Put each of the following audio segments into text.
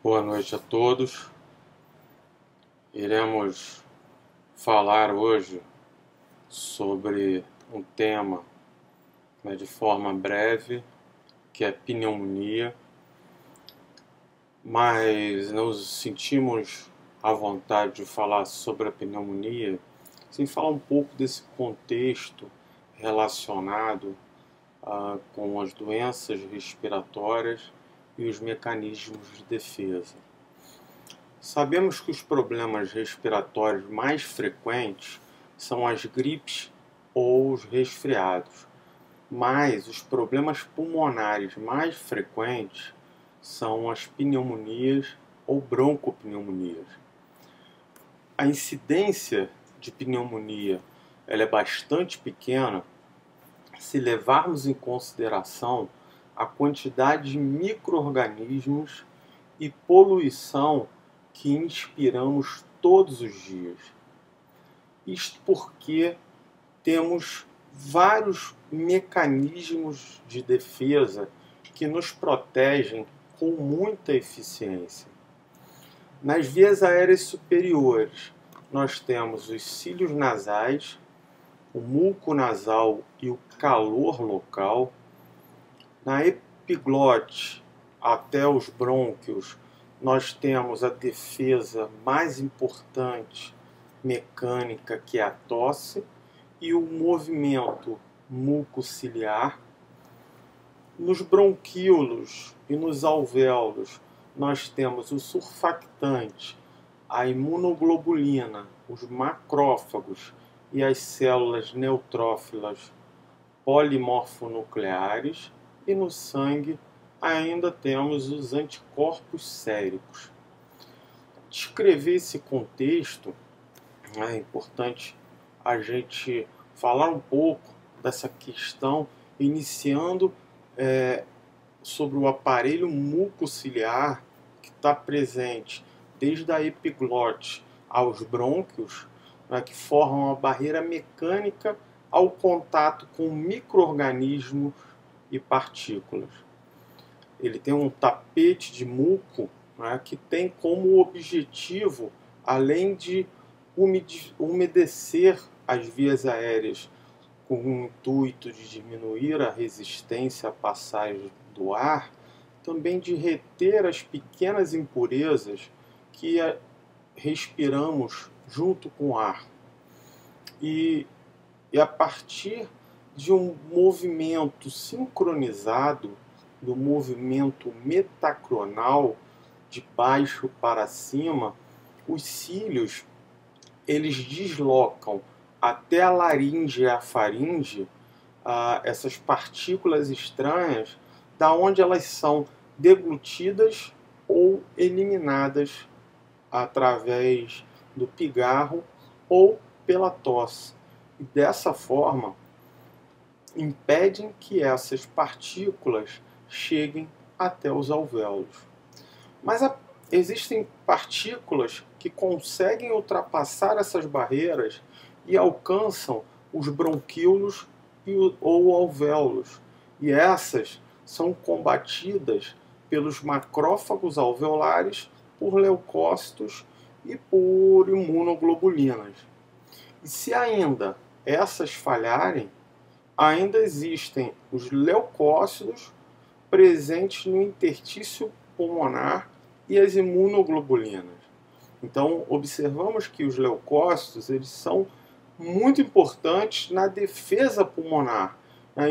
Boa noite a todos. Iremos falar hoje sobre um tema, de forma breve, que é pneumonia, mas nos sentimos à vontade de falar sobre a pneumonia sem falar um pouco desse contexto relacionado com as doenças respiratórias e os mecanismos de defesa. Sabemos que os problemas respiratórios mais frequentes são as gripes ou os resfriados, mas os problemas pulmonares mais frequentes são as pneumonias ou broncopneumonias. A incidência de pneumonia ela é bastante pequena se levarmos em consideração a quantidade de micro-organismos e poluição que inspiramos todos os dias. Isto porque temos vários mecanismos de defesa que nos protegem com muita eficiência. Nas vias aéreas superiores, nós temos os cílios nasais, o muco nasal e o calor local. Na epiglote até os brônquios, nós temos a defesa mais importante mecânica, que é a tosse, e o movimento mucociliar. Nos bronquíolos e nos alvéolos, nós temos o surfactante, a imunoglobulina, os macrófagos e as células neutrófilas polimorfonucleares, e no sangue ainda temos os anticorpos séricos. Descrever esse contexto, é importante a gente falar um pouco dessa questão, iniciando sobre o aparelho mucociliar que está presente desde a epiglote aos brônquios, que formam a barreira mecânica ao contato com micro-organismos e partículas. Ele tem um tapete de muco, que tem como objetivo, além de umedecer as vias aéreas com o intuito de diminuir a resistência à passagem do ar, também de reter as pequenas impurezas que respiramos junto com o ar. E a partir de um movimento sincronizado, do movimento metacronal, de baixo para cima, os cílios eles deslocam até a laringe e a faringe essas partículas estranhas, da onde elas são deglutidas ou eliminadas através do pigarro ou pela tosse. E dessa forma, impedem que essas partículas cheguem até os alvéolos. Mas existem partículas que conseguem ultrapassar essas barreiras e alcançam os bronquíolos ou alvéolos. E essas são combatidas pelos macrófagos alveolares, por leucócitos e por imunoglobulinas. E se ainda essas falharem, ainda existem os leucócitos presentes no interstício pulmonar e as imunoglobulinas. Então, observamos que os leucócitos eles são muito importantes na defesa pulmonar,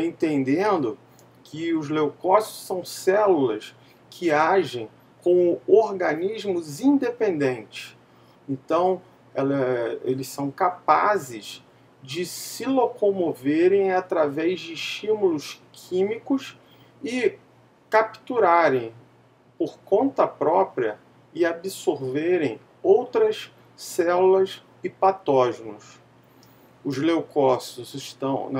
entendendo que os leucócitos são células que agem com organismos independentes. Então, eles são capazes de se locomoverem através de estímulos químicos e capturarem por conta própria e absorverem outras células e patógenos. Os leucócitos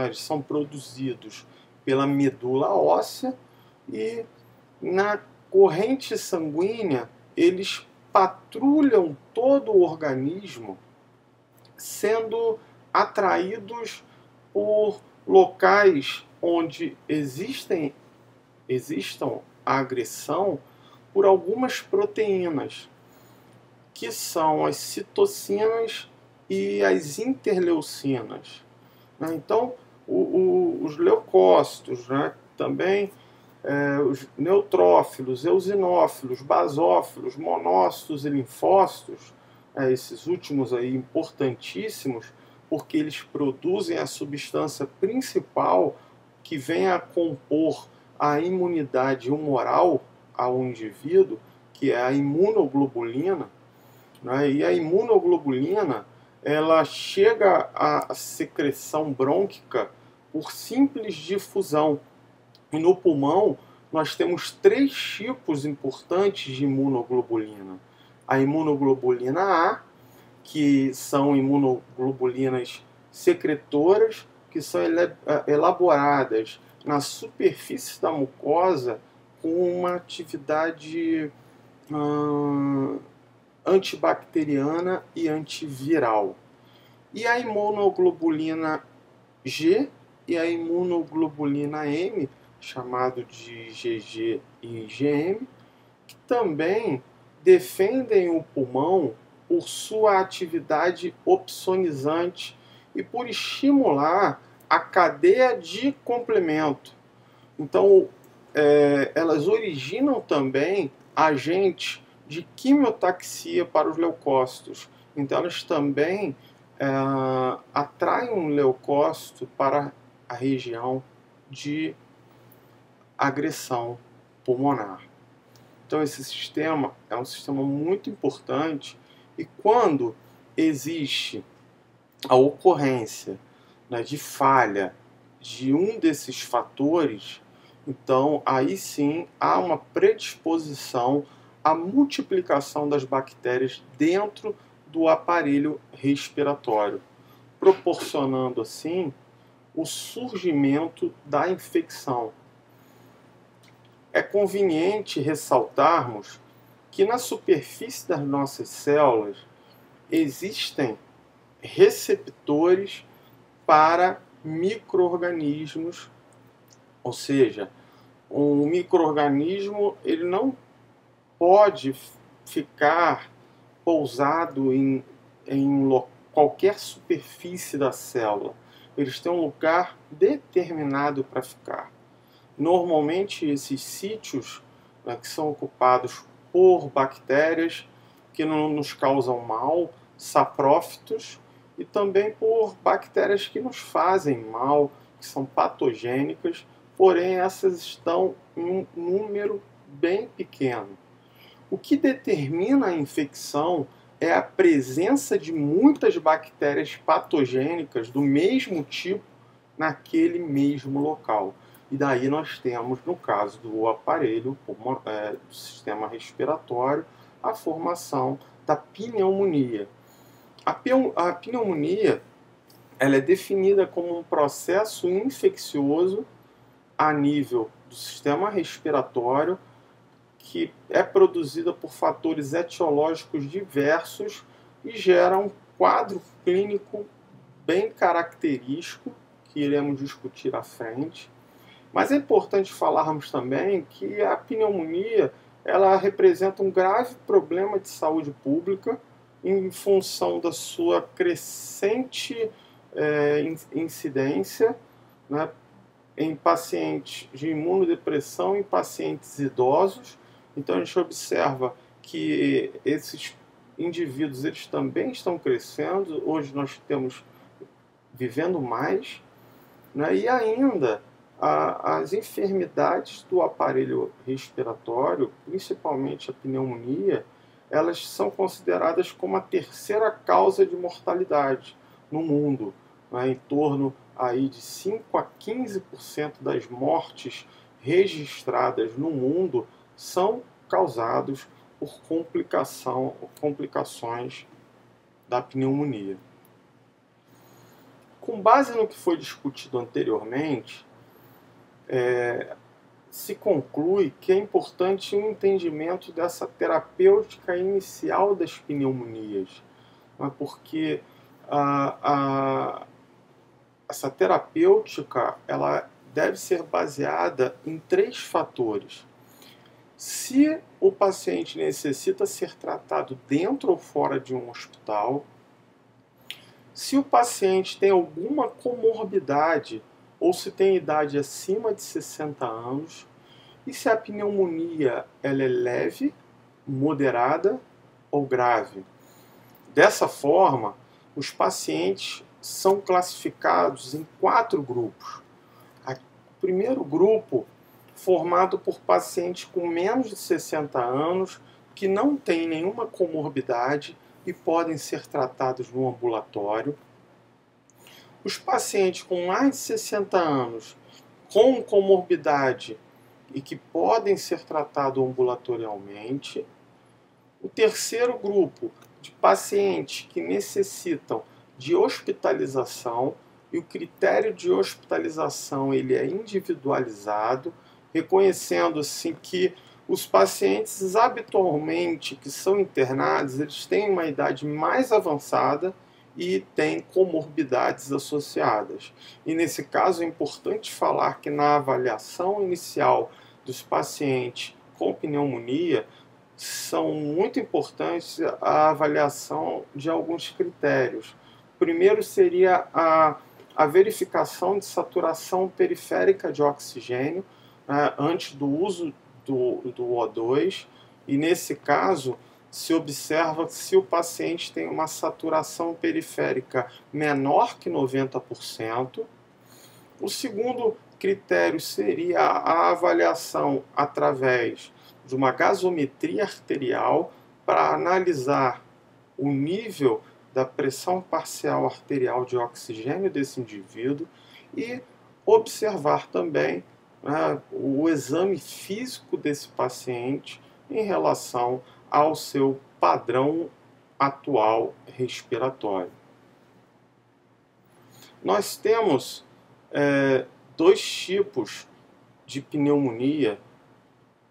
eles são produzidos pela medula óssea e na corrente sanguínea eles patrulham todo o organismo, sendo atraídos por locais onde existam a agressão, por algumas proteínas, que são as citocinas e as interleucinas, né? Então, os leucócitos, né? Também os neutrófilos, eosinófilos, basófilos, monócitos e linfócitos, esses últimos aí importantíssimos, porque eles produzem a substância principal que vem a compor a imunidade humoral ao indivíduo, que é a imunoglobulina, né? E a imunoglobulina, ela chega à secreção brônquica por simples difusão. E no pulmão, nós temos 3 tipos importantes de imunoglobulina. A imunoglobulina A, que são imunoglobulinas secretoras, que são elaboradas na superfície da mucosa com uma atividade antibacteriana e antiviral. E a imunoglobulina G e a imunoglobulina M, chamado de GG e IgM, que também defendem o pulmão por sua atividade opsonizante e por estimular a cadeia de complemento. Então, elas originam também agentes de quimiotaxia para os leucócitos. Então, elas também atraem um leucócito para a região de agressão pulmonar. Então, esse sistema é um sistema muito importante, e quando existe a ocorrência, né, de falha de um desses fatores, então aí sim há uma predisposição à multiplicação das bactérias dentro do aparelho respiratório, proporcionando assim o surgimento da infecção. É conveniente ressaltarmos que na superfície das nossas células existem receptores para micro-organismos, ou seja, um micro-organismo ele não pode ficar pousado em qualquer superfície da célula. Eles têm um lugar determinado para ficar. Normalmente esses sítios, né, que são ocupados por bactérias que não nos causam mal, saprófitos, e também por bactérias que nos fazem mal, que são patogênicas, porém essas estão em um número bem pequeno. O que determina a infecção é a presença de muitas bactérias patogênicas do mesmo tipo naquele mesmo local. E daí nós temos, no caso do aparelho, do sistema respiratório, a formação da pneumonia. A pneumonia ela é definida como um processo infeccioso a nível do sistema respiratório que é produzida por fatores etiológicos diversos e gera um quadro clínico bem característico, que iremos discutir à frente. Mas é importante falarmos também que a pneumonia ela representa um grave problema de saúde pública em função da sua crescente incidência, né, em pacientes de imunodepressão e pacientes idosos. Então a gente observa que esses indivíduos eles também estão crescendo. Hoje nós estamos vivendo mais, né, e ainda as enfermidades do aparelho respiratório, principalmente a pneumonia, elas são consideradas como a terceira causa de mortalidade no mundo, né, em torno aí de 5 a 15% das mortes registradas no mundo são causados por complicações da pneumonia. Com base no que foi discutido anteriormente, se conclui que é importante um entendimento dessa terapêutica inicial das pneumonias, né, porque essa terapêutica ela deve ser baseada em 3 fatores. Se o paciente necessita ser tratado dentro ou fora de um hospital, se o paciente tem alguma comorbidade ou se tem idade acima de 60 anos, e se a pneumonia ela é leve, moderada ou grave. Dessa forma, os pacientes são classificados em 4 grupos. O primeiro grupo, formado por pacientes com menos de 60 anos, que não têm nenhuma comorbidade e podem ser tratados no ambulatório. Os pacientes com mais de 60 anos, com comorbidade e que podem ser tratados ambulatorialmente. O terceiro grupo, de pacientes que necessitam de hospitalização, e o critério de hospitalização ele é individualizado, reconhecendo assim que os pacientes habitualmente que são internados, eles têm uma idade mais avançada e têm comorbidades associadas. E nesse caso é importante falar que na avaliação inicial dos pacientes com pneumonia, são muito importantes a avaliação de alguns critérios. O primeiro seria a verificação de saturação periférica de oxigênio antes do uso do O2, e nesse caso se observa se o paciente tem uma saturação periférica menor que 90%. O segundo critério seria a avaliação através de uma gasometria arterial para analisar o nível da pressão parcial arterial de oxigênio desse indivíduo e observar também o exame físico desse paciente em relação ao seu padrão atual respiratório. Nós temos dois tipos de pneumonia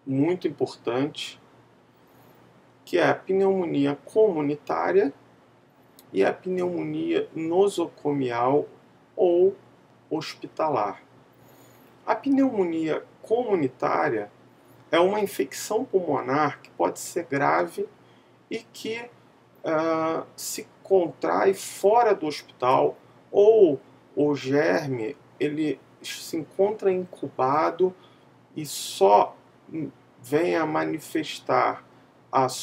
muito importantes, que é a pneumonia comunitária e a pneumonia nosocomial ou hospitalar. A pneumonia comunitária é uma infecção pulmonar que pode ser grave e que se contrai fora do hospital, ou o germe ele se encontra incubado e só vem a manifestar as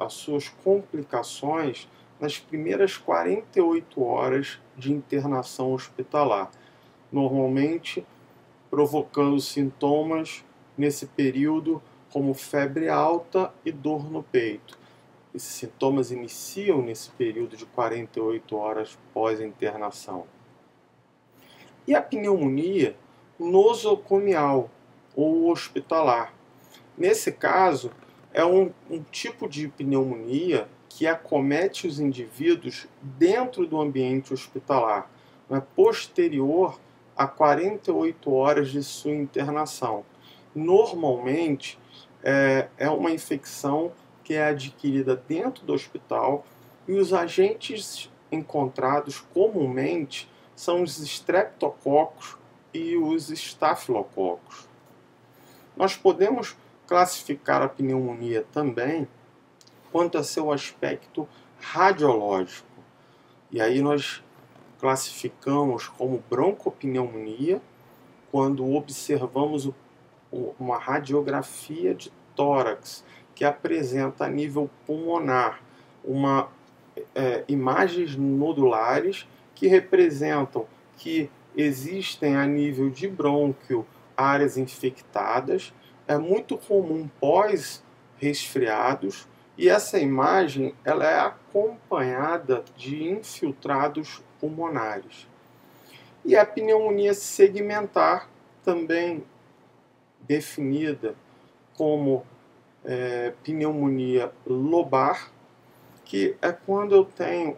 suas complicações nas primeiras 48 horas de internação hospitalar, normalmente provocando sintomas nesse período como febre alta e dor no peito. Esses sintomas iniciam nesse período de 48 horas pós-internação. E a pneumonia nosocomial ou hospitalar. Nesse caso, é um tipo de pneumonia que acomete os indivíduos dentro do ambiente hospitalar, posterior a 48 horas de sua internação. Normalmente, é uma infecção que é adquirida dentro do hospital e os agentes encontrados comumente são os streptococos e os estafilococos. Nós podemos classificar a pneumonia também quanto a seu aspecto radiológico. E aí nós classificamos como broncopneumonia quando observamos uma radiografia de tórax que apresenta a nível pulmonar imagens nodulares que representam que existem a nível de brônquio áreas infectadas. É muito comum pós-resfriados, e essa imagem ela é acompanhada de infiltrados pulmonares. E a pneumonia segmentar, também definida como pneumonia lobar, que é quando eu tenho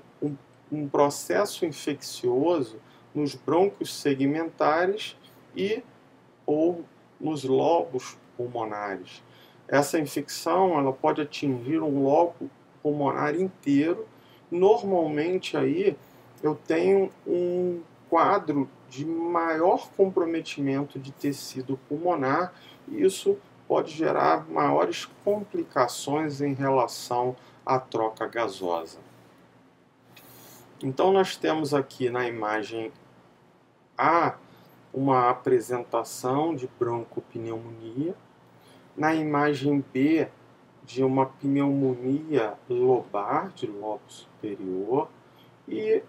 um processo infeccioso nos brônquios segmentares ou nos lobos pulmonares. Essa infecção ela pode atingir um lobo pulmonar inteiro. Normalmente aí eu tenho um quadro de maior comprometimento de tecido pulmonar, e isso pode gerar maiores complicações em relação à troca gasosa. Então nós temos aqui na imagem A uma apresentação de broncopneumonia, na imagem B de uma pneumonia lobar, de lobo superior, e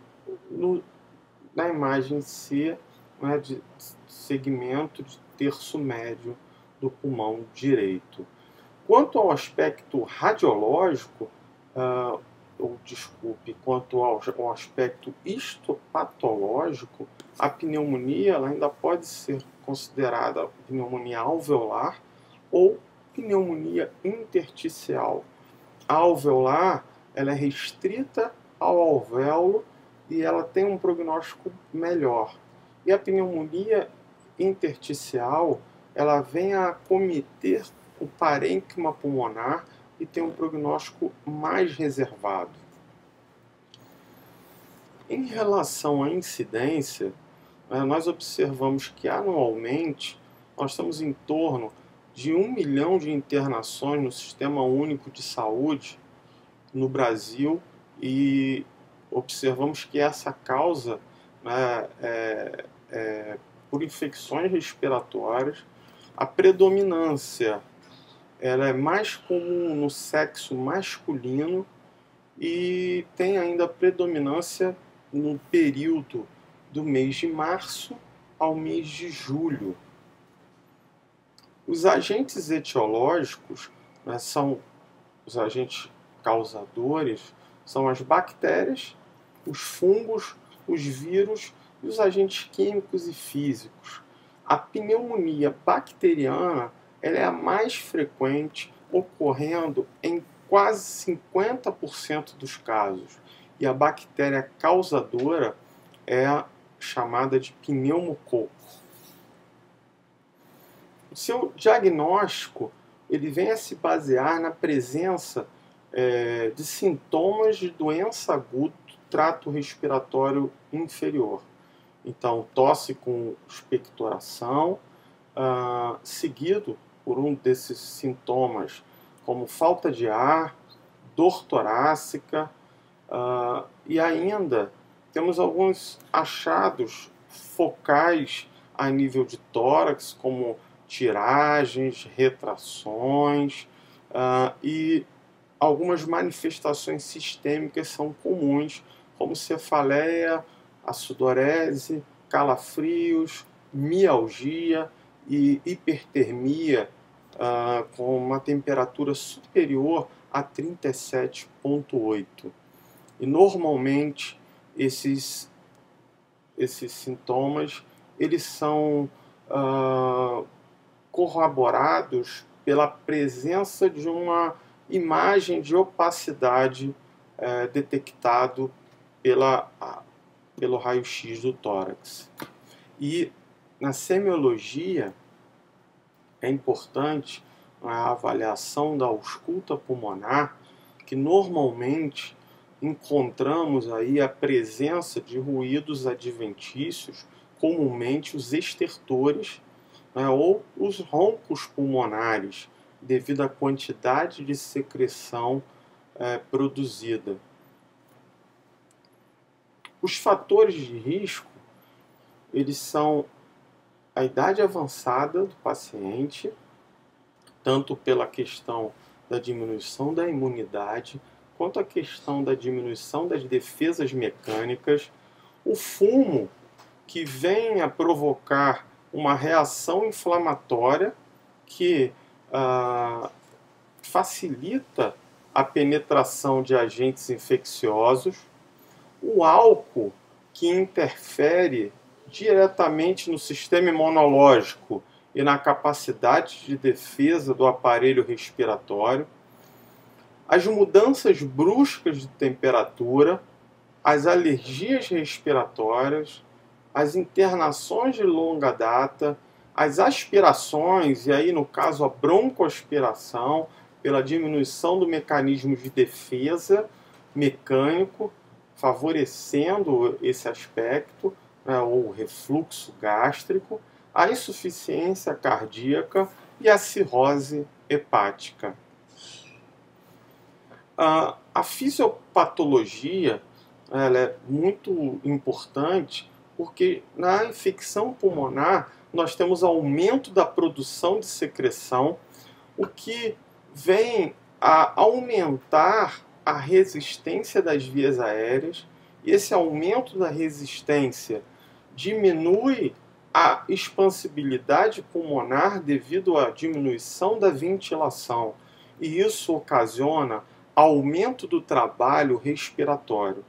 na imagem C, né, de segmento de terço médio do pulmão direito. Quanto ao aspecto radiológico, quanto ao aspecto histopatológico, a pneumonia ela ainda pode ser considerada pneumonia alveolar ou pneumonia intersticial. A alveolar ela é restrita ao alvéolo e ela tem um prognóstico melhor. E a pneumonia intersticial ela vem a acometer o parênquima pulmonar e tem um prognóstico mais reservado. Em relação à incidência, nós observamos que anualmente nós estamos em torno de 1 milhão de internações no Sistema Único de Saúde no Brasil e observamos que essa causa, né, por infecções respiratórias. A predominância ela é mais comum no sexo masculino e tem ainda a predominância no período do mês de março ao mês de julho. Os agentes etiológicos, né, são os agentes causadores, são as bactérias, os fungos, os vírus e os agentes químicos e físicos. A pneumonia bacteriana ela é a mais frequente, ocorrendo em quase 50% dos casos. E a bactéria causadora é a chamada de pneumococo. O seu diagnóstico ele vem a se basear na presença de sintomas de doença aguda do trato respiratório inferior. Então, tosse com expectoração, seguido por um desses sintomas, como falta de ar, dor torácica, e ainda temos alguns achados focais a nível de tórax, como tiragens, retrações, e algumas manifestações sistêmicas são comuns, como cefaleia, a sudorese, calafrios, mialgia e hipertermia com uma temperatura superior a 37,8. E normalmente esses sintomas eles são corroborados pela presença de uma imagem de opacidade detectado pelo raio-x do tórax. E na semiologia é importante a avaliação da ausculta pulmonar, que normalmente encontramos aí a presença de ruídos adventícios, comumente os estertores, ou os roncos pulmonares, devido à quantidade de secreção produzida. Os fatores de risco, eles são a idade avançada do paciente, tanto pela questão da diminuição da imunidade, quanto a questão da diminuição das defesas mecânicas, o fumo, que vem a provocar uma reação inflamatória que facilita a penetração de agentes infecciosos, o álcool, que interfere diretamente no sistema imunológico e na capacidade de defesa do aparelho respiratório, as mudanças bruscas de temperatura, as alergias respiratórias, as internações de longa data, as aspirações, e aí no caso a broncoaspiração, pela diminuição do mecanismo de defesa mecânico, favorecendo esse aspecto, ou refluxo gástrico, a insuficiência cardíaca e a cirrose hepática. A fisiopatologia ela é muito importante porque na infecção pulmonar nós temos aumento da produção de secreção, o que vem a aumentar a resistência das vias aéreas, e esse aumento da resistência diminui a expansibilidade pulmonar devido à diminuição da ventilação, e isso ocasiona aumento do trabalho respiratório.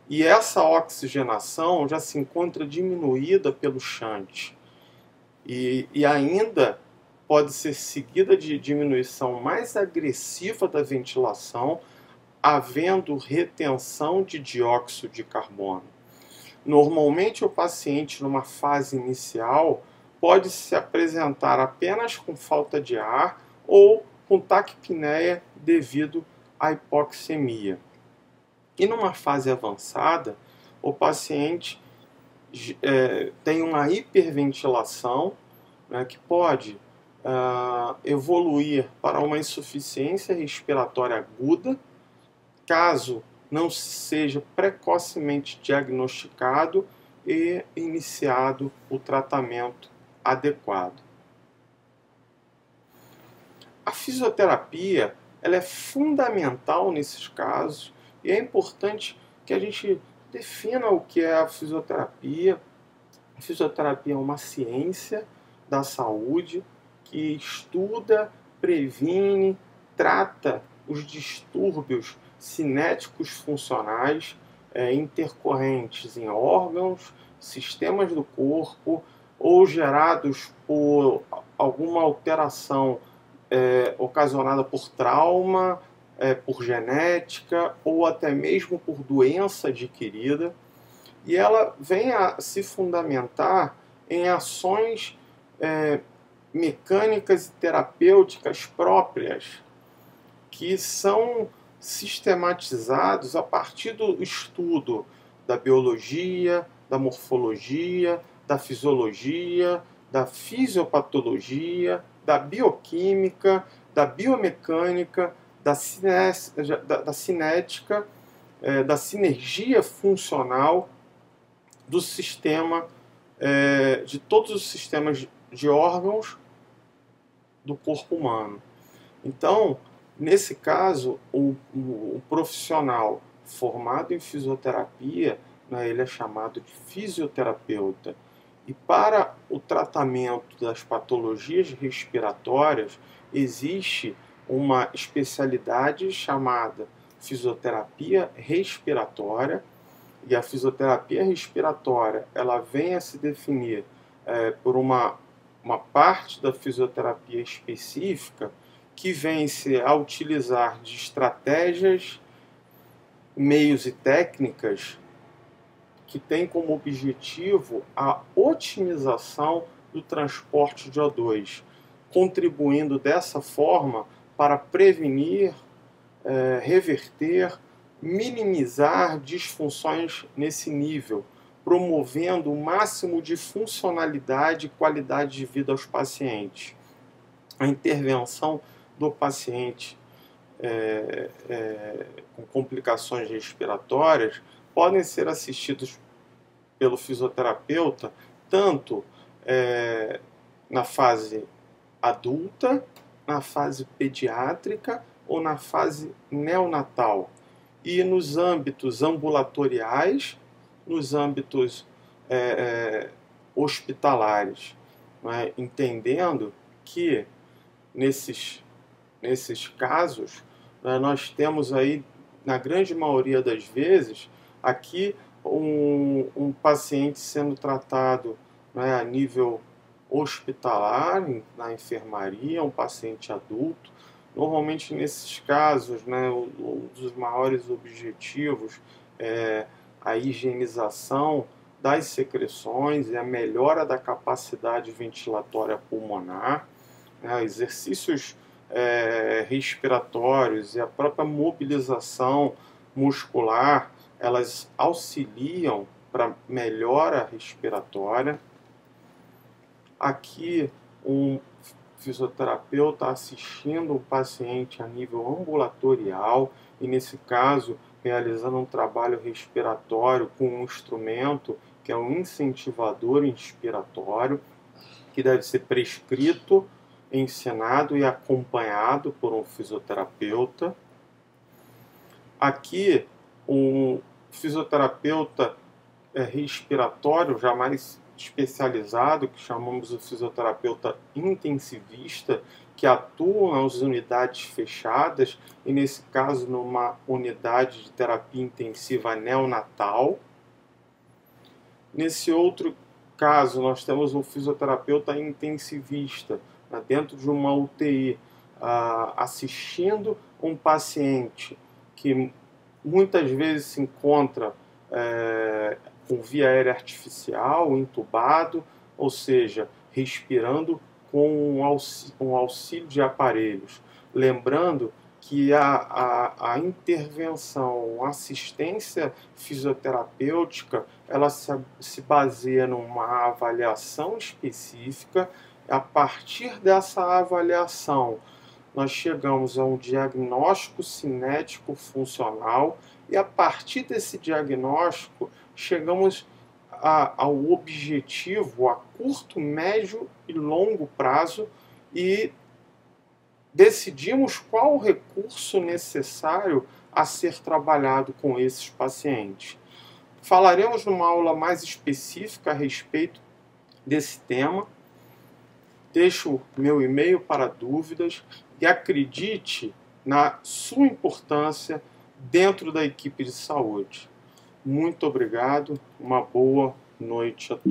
E essa oxigenação já se encontra diminuída pelo shunt. E ainda pode ser seguida de diminuição mais agressiva da ventilação, havendo retenção de dióxido de carbono. Normalmente, o paciente, numa fase inicial, pode se apresentar apenas com falta de ar ou com taquipneia devido à hipoxemia. E numa fase avançada, o paciente tem uma hiperventilação, né, que pode evoluir para uma insuficiência respiratória aguda, caso não seja precocemente diagnosticado e iniciado o tratamento adequado. A fisioterapia ela é fundamental nesses casos e é importante que a gente defina o que é a fisioterapia. A fisioterapia é uma ciência da saúde que estuda, previne, trata os distúrbios cinéticos funcionais intercorrentes em órgãos, sistemas do corpo ou gerados por alguma alteração ocasionada por trauma, por genética ou até mesmo por doença adquirida. E ela vem a se fundamentar em ações mecânicas e terapêuticas próprias, que são sistematizados a partir do estudo da biologia, da morfologia, da fisiologia, da fisiopatologia, da bioquímica, da biomecânica, da cinética, da sinergia funcional do sistema, de todos os sistemas de órgãos do corpo humano. Então, nesse caso, o profissional formado em fisioterapia, né, ele é chamado de fisioterapeuta. E para o tratamento das patologias respiratórias, existe uma especialidade chamada fisioterapia respiratória. E a fisioterapia respiratória ela vem a se definir por uma parte da fisioterapia específica que vem-se a utilizar de estratégias, meios e técnicas que têm como objetivo a otimização do transporte de O2, contribuindo dessa forma para prevenir, reverter, minimizar disfunções nesse nível, promovendo o máximo de funcionalidade e qualidade de vida aos pacientes. A intervenção do paciente com complicações respiratórias podem ser assistidos pelo fisioterapeuta tanto na fase adulta, na fase pediátrica ou na fase neonatal, e nos âmbitos ambulatoriais, nos âmbitos hospitalares, né? Entendendo que nesses casos nós temos aí, na grande maioria das vezes, aqui um paciente sendo tratado, né, a nível hospitalar, na enfermaria, um paciente adulto. Normalmente nesses casos, né, um dos maiores objetivos é a higienização das secreções e a melhora da capacidade ventilatória pulmonar, né, exercícios respiratórios e a própria mobilização muscular, elas auxiliam para melhora respiratória. Aqui um fisioterapeuta assistindo um paciente a nível ambulatorial e, nesse caso, realizando um trabalho respiratório com um instrumento que é um incentivador inspiratório, que deve ser prescrito, ensinado e acompanhado por um fisioterapeuta. Aqui, um fisioterapeuta respiratório já mais especializado, que chamamos de fisioterapeuta intensivista, que atua nas unidades fechadas, e nesse caso numa unidade de terapia intensiva neonatal. Nesse outro caso, nós temos um fisioterapeuta intensivista, dentro de uma UTI, assistindo um paciente que muitas vezes se encontra com via aérea artificial, entubado, ou seja, respirando com um auxílio de aparelhos. Lembrando que a intervenção, a assistência fisioterapêutica, ela se baseia numa avaliação específica. A partir dessa avaliação, nós chegamos a um diagnóstico cinético funcional e, a partir desse diagnóstico, chegamos ao objetivo a curto, médio e longo prazo e decidimos qual o recurso necessário a ser trabalhado com esses pacientes. Falaremos numa aula mais específica a respeito desse tema. Deixo meu e-mail para dúvidas e acredite na sua importância dentro da equipe de saúde. Muito obrigado, uma boa noite a todos.